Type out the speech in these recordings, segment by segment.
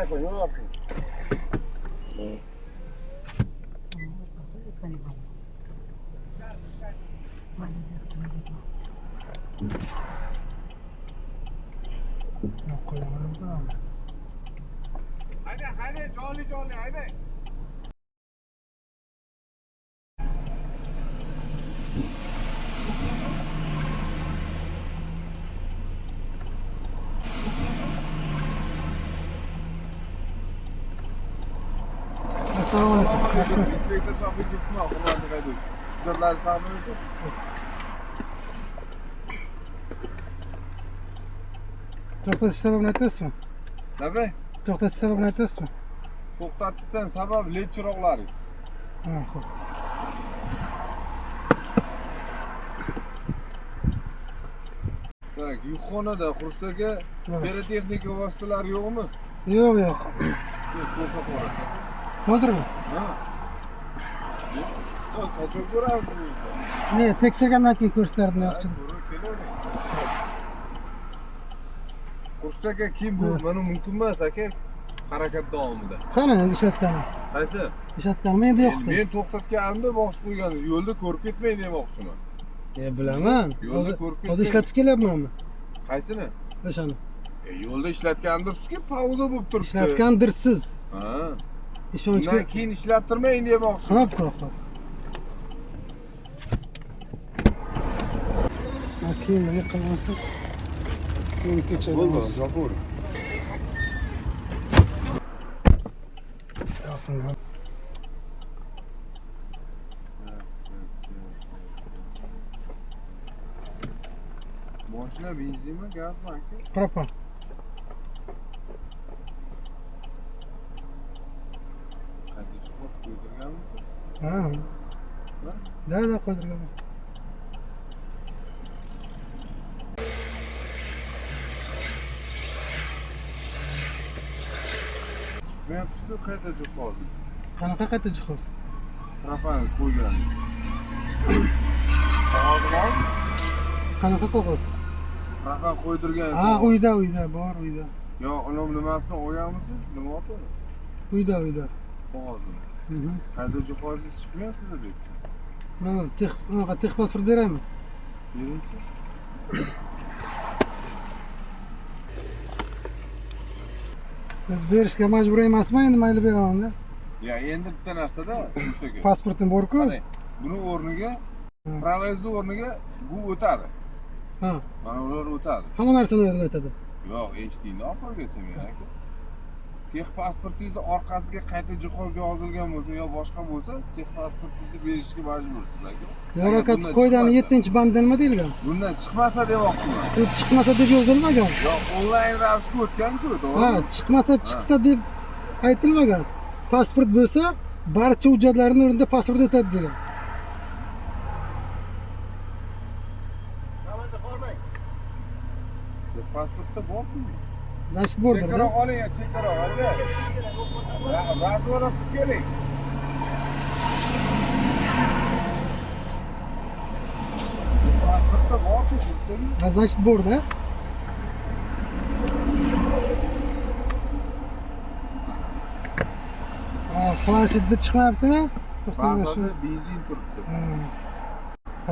ecco, non ho più. Haydi, jolly, haydi. Assalomu alaykum. Inspektor shohid yurtmi, hurmatli haydovchi. Hujjatlarni taqdim eting. To'xtatish sababini aytasizmi? Nima? To'xtatish sababini aytasizmi? To'xtatishdan sabab led chiroqlaringiz. Ha, xo'p. Tak, yukxonada Xurshidagi pirotexnika vositalari yo'qmi? Yo'q. Ko'rsatib o'rasan. Hozirmi? Ha. Yo'q, qachon ko'ramiz? Ne, tekshirgandan keyin ko'rsatdim yo'qchi. Xurshid aka kim bu? Mana mumkin emas aka. Harakat davomida. Qani ishlatgani? Qaysi? Ishlatganmi endi yo'qdi. Men to'xtatganimda boshqa qo'ygan, yo'lda ko'rib ketmang demoqchiman. Bilaman. Yo'lda ko'rib ketmang. Hozir ishlatib kelyapmanmi? Qaysini? O'shani. Yo'lda ishlatgandirsiz-ku, pauza bo'lib turibdi. Ishlatgandirsiz. Ha. Ishonchga Undan keyin ishlattirmang demoqchiman. Xo'p. Keyin yiqilmasa. Keyin kechiramiz. Zabur. Yo'qsin. Boshina benzinmi, gazmi aka? Propan. Qayta chiqib qo'ydirganmisiz? Ha. Da qo'ydirganman. Chiqmayapti-ku qayta jihoz. Qanaqa qayta jihoz? Propan qo'ygan. Qog'oz bormi? Qanaqa qog'oz? Propan qo'ydirgan. Ha, uyda, bor uyda. Yo, uning nimasini olganmisiz? Nima o'ti? Uyda. Qog'ozni. Qayta jihozingiz chiqmayapti deb. Mana tex pasport beraymi? Beringchi. Biz berishga majbur emasman, endi mayli beraman-da. Ya, endi bitta narsada, Xurshid. Pasportim bor-ku. Buni o'rniga, provazni o'rniga bu o'tadi. Ha. Mana ular o'tadi. Hamma narsani o'rniga o'tadi. Yo'q, eshitingni oxirigacha men aka. Tex pasportingizni orqasiga qayta jihoz yozilgan bo'lsa yo boshqa bo'lsa, tex pasportingizni berishga majbursiz aka. Yo'q, qoidani 7-bandda nima deyilgan? Bundan chiqmasa demoqchiman. Chiqmasa deb yozilmagan. Yo'q, onlayn ravishga o'tgan-ku, to'g'rimi? Ha, chiqmasa chiqsa deb aytilmagan. Pasport bo'lsa, barcha hujjatlarning o'rnida pasport o'tadi degan. Pasportda borku. Значит, bordir-da. Chekkaroq oling, chekkaroq, aka. Razvorov keling. Pasportda borku, Xurshidagi. Значит, bor-da. Planshetda chiqmayaptimi? To'xtaganda benzin turibdi.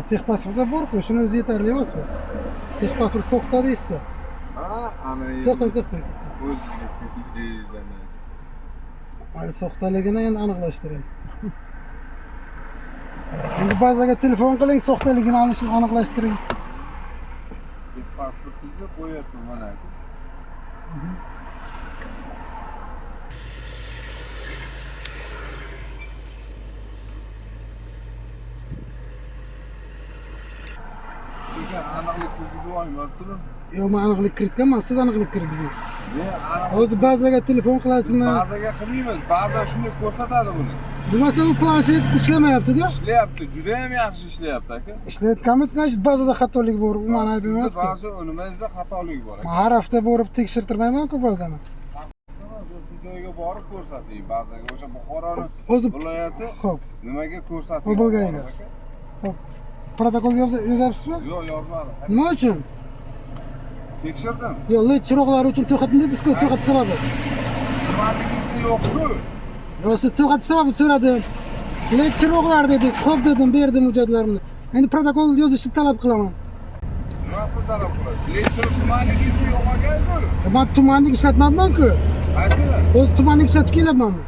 Tex pasportda bor-ku, shuni o'zi yetarli emasmi? Tex pasport soxta deysiz-da. Ha, ana endi. To'xtang. O'zingiz Mayli, soxtaligini endi aniqlashtiring. Endi bazaga telefon qiling, soxtaligini aniqlashtiring. Pasportingizni qo'yapman mana aka. Aniqlik kirgizib olmayaptimi? Yo'q, men aniqlik kiritganman, siz aniqlik kirgizing. Hozir bazaga telefon qilasizmi? Bazaga qilmaymiz. Baza shunday ko'rsatadi buni. Bo'lmasa u planshet ishlamayapti-da. Ishlayapti, juda ham yaxshi ishlayapti aka. Ishlayotganmiz, значит, bazada xatolik bor. U meni aybim emas. Baza nimangizda xatolik bor aka. Har hafta borib tekshirtirmayman-ku bazani. Joyga borib ko'rsating bazaga. O'sha Buxoroning viloyati nimaga ko'rsating? Obulgaga. Xo'p. Protokol yozyapsizmi? Yo'q, yozmadim. Nima uchun? Tekshirdim. Yo'q, led chiroqlari uchun to'xtating dedingiz-ku, to'xtatish sababi. tumanligingizda yo'q-ku. Yo, siz to'xtatish sababini so'radim. Led chiroqlar dedingiz. Xo'p dedim, berdim hujjatlarimni. Endi protokol yozishni talab qilaman. Nimasi talab qilasiz? Lekin tumanligingizda yo'q ekan-ku. Men tumanlik ishlatmayapman-ku. Aytinglar. O'z tumanlik ishlatib kelyapmanmi?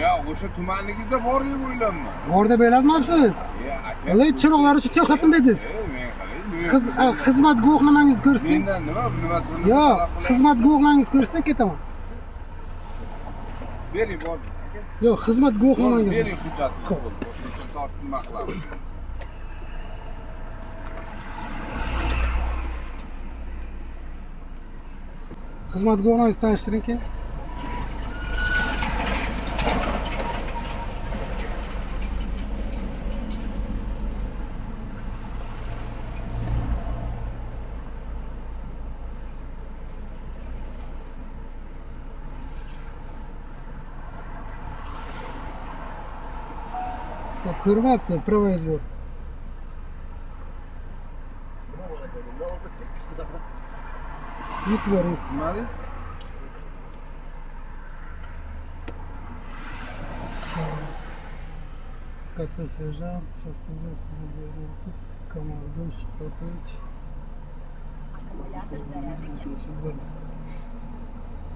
Ya, o'sha tumanligingizda bor deb o'ylayapman. Borda beryapmisiz? Ya, aka. Led chiroqlari uchun to'xtatim dedingiz. Men qalay. Xizmat guvohnomangizni ko'rsating. Mendan nima Yo'q, xizmat guvohnomangizni ko'rsatsa ketaman. Bering, bor. Yo'q, xizmat guvohnomangizni. Bering hujjatni. O'sha tortma qilamiz. Xizmat guvohnomangizni tanishtiring-ki. Ko'rmabdi, правовой сбор. Yuk bor, yuk. Nima deysiz? Katta serjant, Kamaldin Shuhratovich.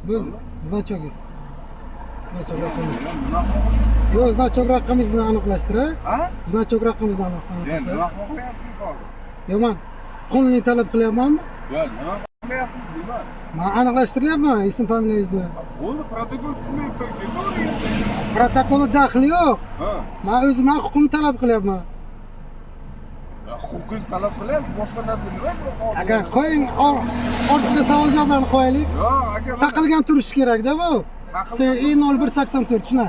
Bu значоgingiz. Значок raqamingiz. Yo'q, значок raqamingizni aniqlashtir. Ha? Значок raqamingizni Men aniqlashtir. nima qilyapsiz hozir? Yo'q, men qonuniy talab qilyapmanmi? Yo'q, nima qilyapsiz deyman. Men aniqlashtiryapman ism familiyangizni. Bo'ldi, protokol tuzmayapman. Ketavering. Protokolda daxli yo'q. Ha. Men o'zim huquqimni talab qilyapman. Huquqingiz talab qilyapsiz, boshqa narsa nima yo'q? Aka, qo'ying, ortiqcha savol javoblarni qo'yaylik. Yo'q, aka. Taqilgan turishi kerak-da bu. CI0184 shuna.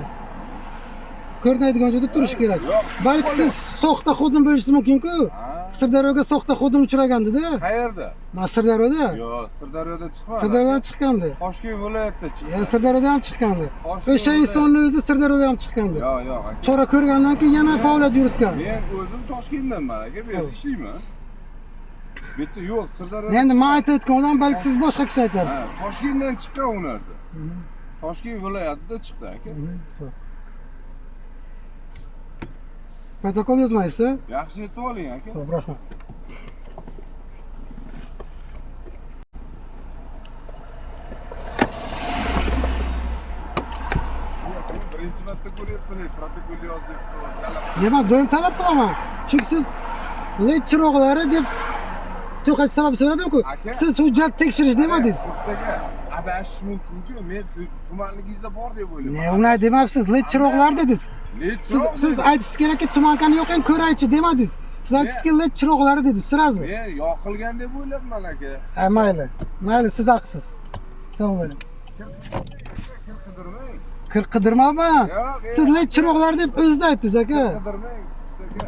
Ko'rinadigan joyda turishi kerak. Balki siz soxta xodim bo'lishingiz mumkin-ku. Sirdaryoga soxta xodim uchragandi-da. Qayerda? Men Sirdaryoda. Yo'q, Sirdaryoda chiqmadi. Sirdaryodan chiqqandi. Toshkent viloyatida chiqqan. Sirdaryoda ham chiqqandi. O'sha insonni o'zi Sirdaryoda ham chiqqandi. Yo'q, yo'q, aka. Chora ko'rgandan keyin yana faoliyat yuritgan. Men o'zim Toshkentdanman, aka. Bu yerda ishlayman. Bu yerda yo'q, Sirdaryoda. Endi men aytayotgan odam balki siz boshqa kishi aytasiz. Ha, Toshkentdan chiqqan u narsa. Toshkent viloyatida chiqdi, aka. Protokol yozmaysiz? Yaxshi aytib oling, aka. Xo'p, rahmat. Birinchi marta ko'ryapman, protokol yoz deb talab. Nima, doim talab qilaman. Chunki siz led chiroqlari deb to'xtatish sababi so'radim-ku. Siz hujjat tekshirish demadingiz. Ustaga adashish mumkin-ku. Men tumanligingizda bor deb o'ylayman. Ne, unday demabsiz. Led chiroqlar dedingiz. Led chiroq. Siz aytishingiz kerakki, tumankani yo'qing ko'raychi demadingiz. Siz aytishingiz led chiroqlari dedingiz sirazi. Men yoqilgan deb o'ylayapman, aka. Ha, mayli. Mayli, siz haqsiz. Sog' bo'ling. Qidirmang. Kir qidirmayman. Siz led chiroqlar deb o'zingiz aytdingiz, aka. Qidirmang.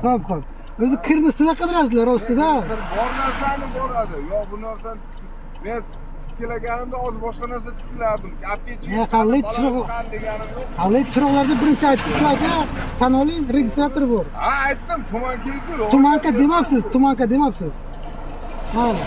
Xo'p, xo'p. O'zi kirni sizlar qidirasizlar ostida. Bor narsani boradi. Yo'q, bu narsani men tikilganimda hozir boshqa narsa tikilardim. Aptechka. Led chiroq. Led chiroqlar deb birinchi aytdingiz, aka. Tan oling, registrator bor. Ha, aytdim, tumanka-ku. Tumanka demabsiz, tumanka demabsiz. Mayli.